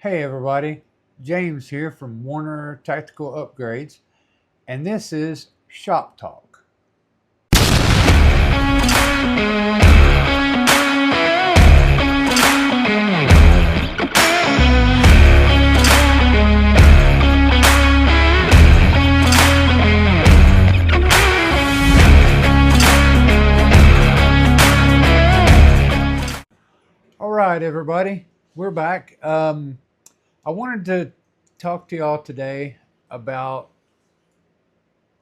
Hey everybody, James here from Warner Tactical Upgrades, and this is Shop Talk. All right, everybody, we're back. I wanted to talk to y'all today about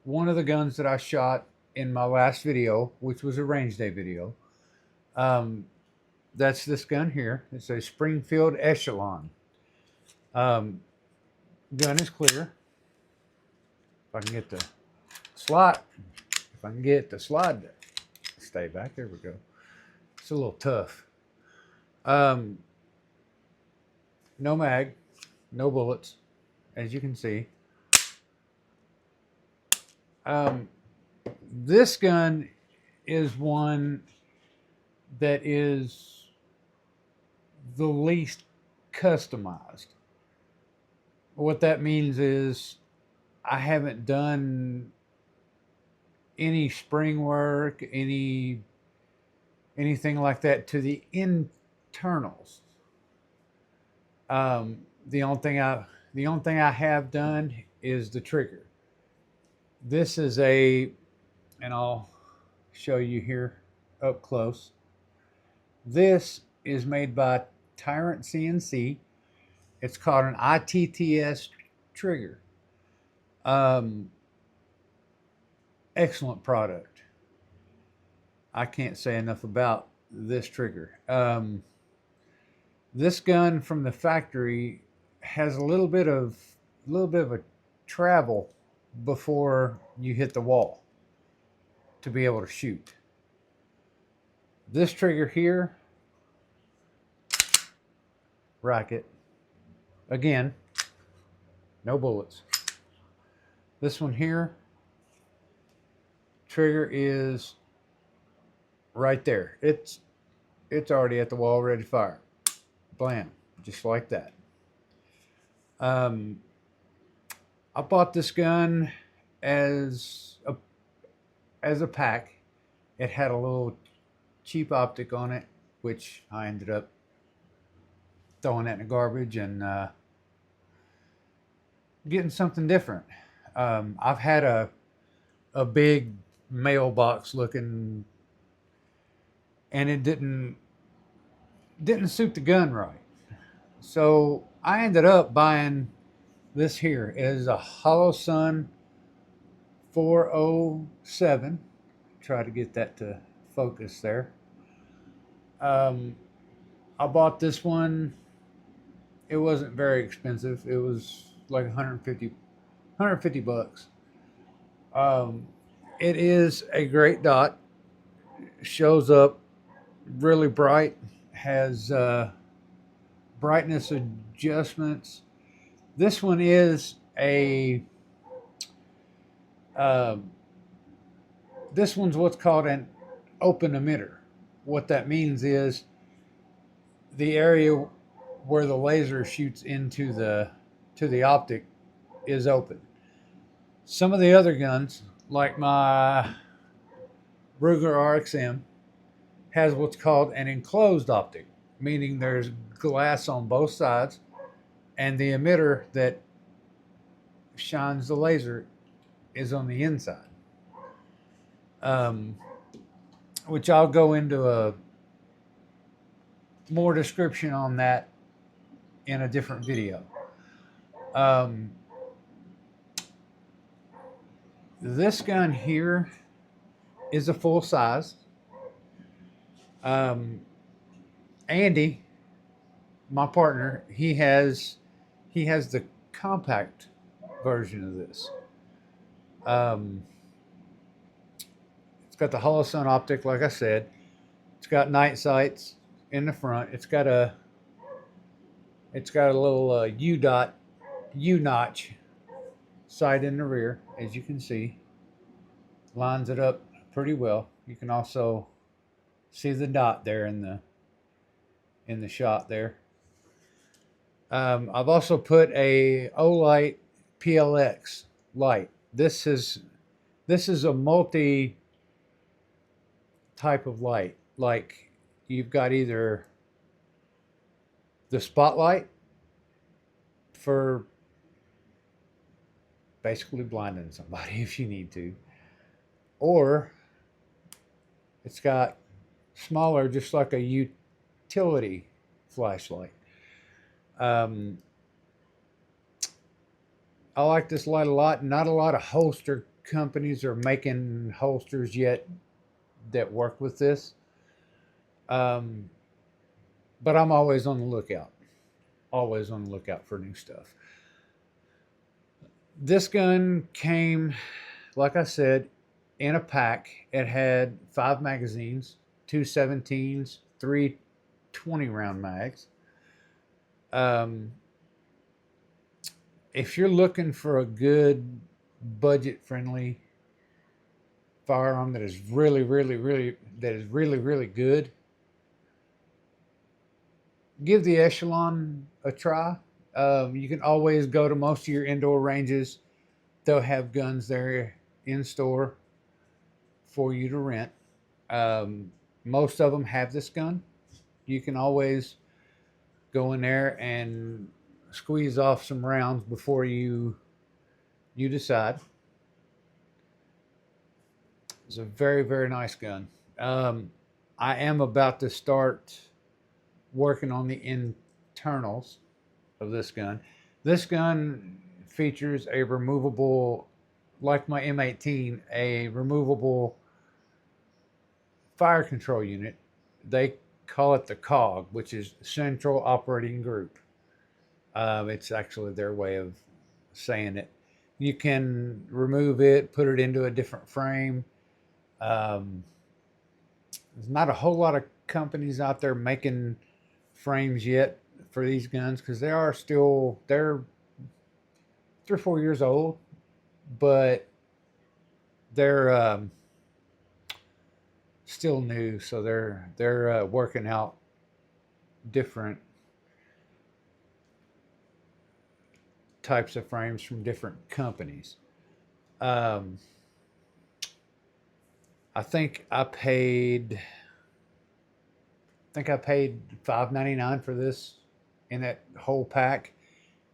one of the guns that I shot in my last video, which was a range day video. Um, that's this gun here. It's a Springfield Echelon. Um, Gun is clear. If I can get the slot, if I can get the slide to stay back, there we go. It's a little tough. No mag, no bullets, as you can see. This gun is one that is the least customized. What that means is I haven't done any spring work, anything like that to the internals. The only thing I have done is the trigger. This is and I'll show you here up close. This is made by Tyrant CNC. It's called an ITTS trigger. Excellent product. I can't say enough about this trigger. This gun from the factory has a little bit of a travel before you hit the wall to be able to shoot. This trigger here, racket, again, no bullets. This one here, trigger is right there. It's already at the wall, ready to fire. Blam, just like that. I bought this gun as a pack. It had a little cheap optic on it, which I ended up throwing that in the garbage and getting something different. I've had a big mailbox looking, and it didn't suit the gun right. So I ended up buying this here. It is a Holosun 407. Try to get that to focus there. I bought this one. It wasn't very expensive. It was like 150 bucks. It is a great dot. Shows up really bright. Has brightness adjustments. This one is this one's what's called an open emitter. What that means is the area where the laser shoots into the optic is open. Some of the other guns, like my Ruger RXM, has what's called an enclosed optic, meaning there's glass on both sides, and the emitter that shines the laser is on the inside. Which I'll go into a more description on that in a different video. This gun here is a full size. Andy, my partner, he has the compact version of this. It's got the Holosun optic, like I said. It's got night sights in the front. It's got a little U notch sight in the rear, as you can see. Lines it up pretty well. You can also see the dot there in the shot there. I've also put a Olight PLX light. This is a multi type of light. Like you've got either the spotlight for basically blinding somebody if you need to, or it's got smaller, just like a utility flashlight. Um, I like this light a lot. Not a lot of holster companies are making holsters yet that work with this, um, but I'm always on the lookout. Always on the lookout for new stuff. This gun came, like I said, in a pack. It had 5 magazines, two 17s, three 20 round mags. Um, if you're looking for a good budget friendly firearm that is really good, give the Echelon a try. You can always go to most of your indoor ranges. They'll have guns there in store for you to rent. Um, Most of them have this gun. You can always go in there and squeeze off some rounds before you decide. It's a very nice gun. Um, I am about to start working on the internals of this gun. This gun features a removable, like my M18, a removable fire control unit. They call it the COG, which is Central Operating Group. It's actually their way of saying it. You can remove it, put it into a different frame. Um, there's not a whole lot of companies out there making frames yet for these guns because they're 3 or 4 years old, but they're still new, so they're working out different types of frames from different companies. Um, I think I paid $5.99 for this in that whole pack.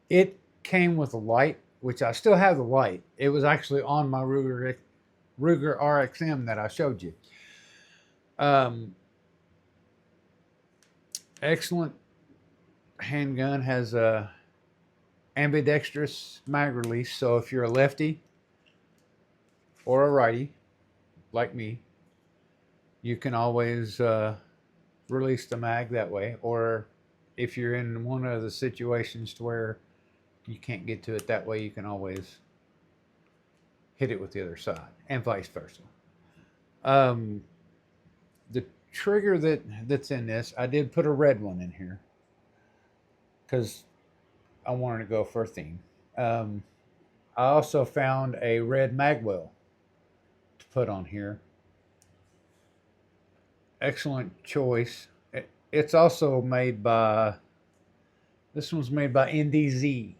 It came with a light, which I still have the light. It was actually on my Ruger RXM that I showed you. Um, Excellent handgun, has a ambidextrous mag release, so if you're a lefty or a righty like me, you can always release the mag that way. Or if you're in one of the situations to where you can't get to it that way, you can always hit it with the other side, and vice versa. Um, the trigger that's in this, I did put a red one in here because I wanted to go for a theme. I also found a red magwell to put on here. Excellent choice. It's also made by, this one's made by NDZ,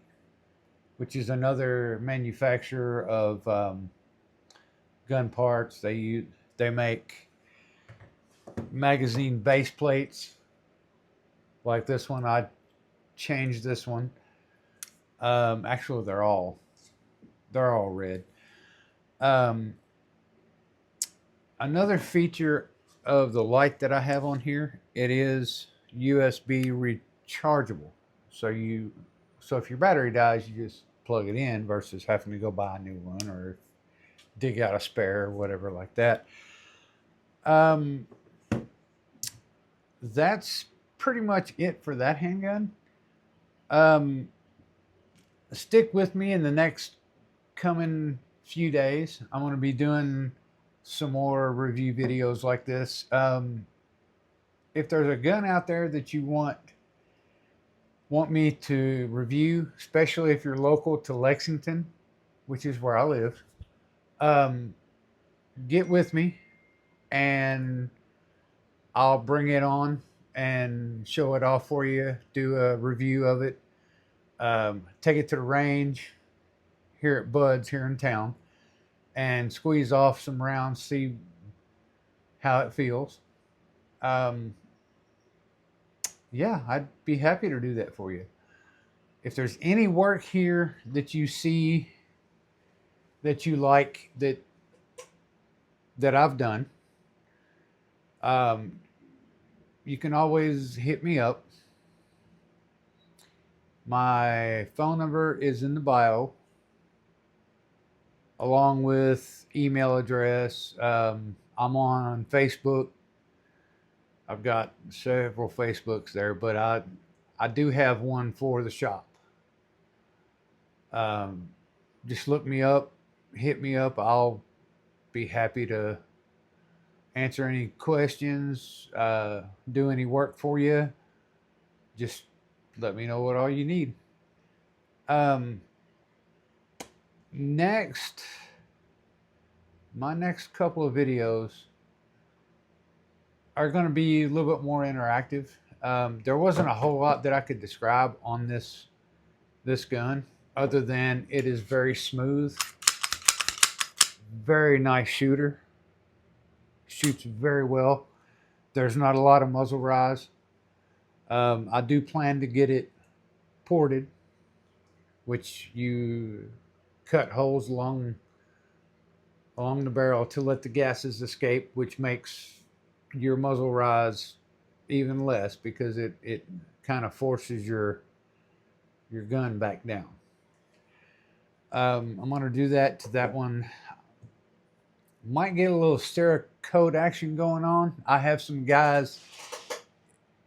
which is another manufacturer of gun parts. They make magazine base plates like this one. I changed this one. Actually, they're all red. Um, Another feature of the light that I have on here, it is USB rechargeable. So if your battery dies, you just plug it in versus having to go buy a new one or dig out a spare or whatever like that. Um, that's pretty much it for that handgun. Um, Stick with me in the next coming few days. I'm going to be doing some more review videos like this. If there's a gun out there that you want me to review, especially if you're local to Lexington, which is where I live, um, get with me and I'll bring it on and show it off for you, do a review of it. take it to the range here at Bud's here in town and squeeze off some rounds, see how it feels. Um, yeah, I'd be happy to do that for you. If there's any work here that you see that you like that I've done, you can always hit me up. My phone number is in the bio, along with email address. I'm on Facebook. I've got several Facebooks there, but I do have one for the shop. Just look me up, hit me up. I'll be happy to answer any questions, do any work for you. Just let me know what all you need. Next, my next couple of videos are going to be a little bit more interactive. There wasn't a whole lot that I could describe on this gun, other than it is very smooth, very nice shooter, shoots very well. There's not a lot of muzzle rise. I do plan to get it ported, which you cut holes along the barrel to let the gases escape, which makes your muzzle rise even less, because it kind of forces your gun back down. I'm going to do that to that one. Might get a little Cerakote action going on. I have some guys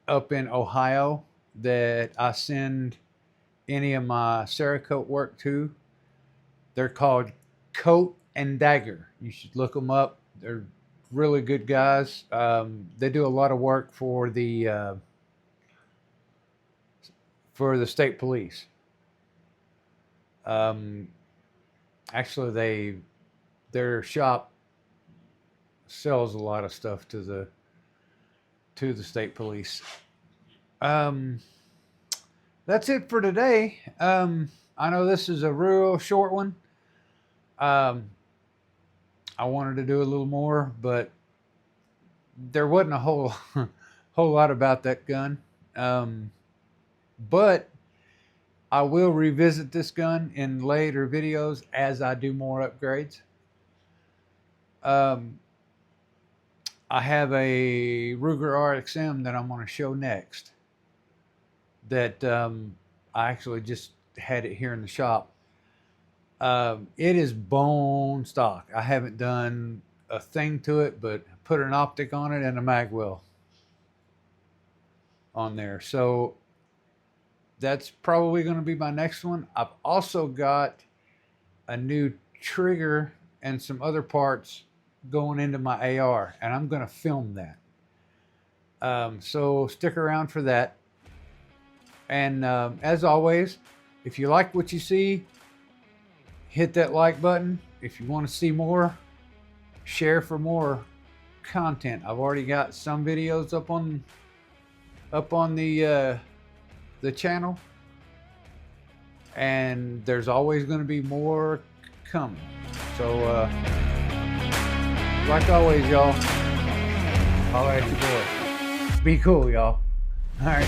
up in Ohio that I send any of my Cerakote work to. They're called Coat and Dagger. You should look them up. They're really good guys. They do a lot of work for the state police. Actually, their shop sells a lot of stuff to the state police. That's it for today. I know this is a real short one. I wanted to do a little more, but there wasn't a whole lot about that gun. But I will revisit this gun in later videos as I do more upgrades. I have a Ruger RXM that I'm going to show next. That I actually just had it here in the shop. It is bone stock. I haven't done a thing to it, but put an optic on it and a mag well on there. So that's probably going to be my next one. I've also got a new trigger and some other parts going into my AR, and I'm going to film that. So stick around for that. And as always, if you like what you see, hit that like button. If you want to see more, share for more content. I've already got some videos up on the channel, and there's always going to be more coming. So like always, y'all, holla at your boy. Be cool, y'all. All right.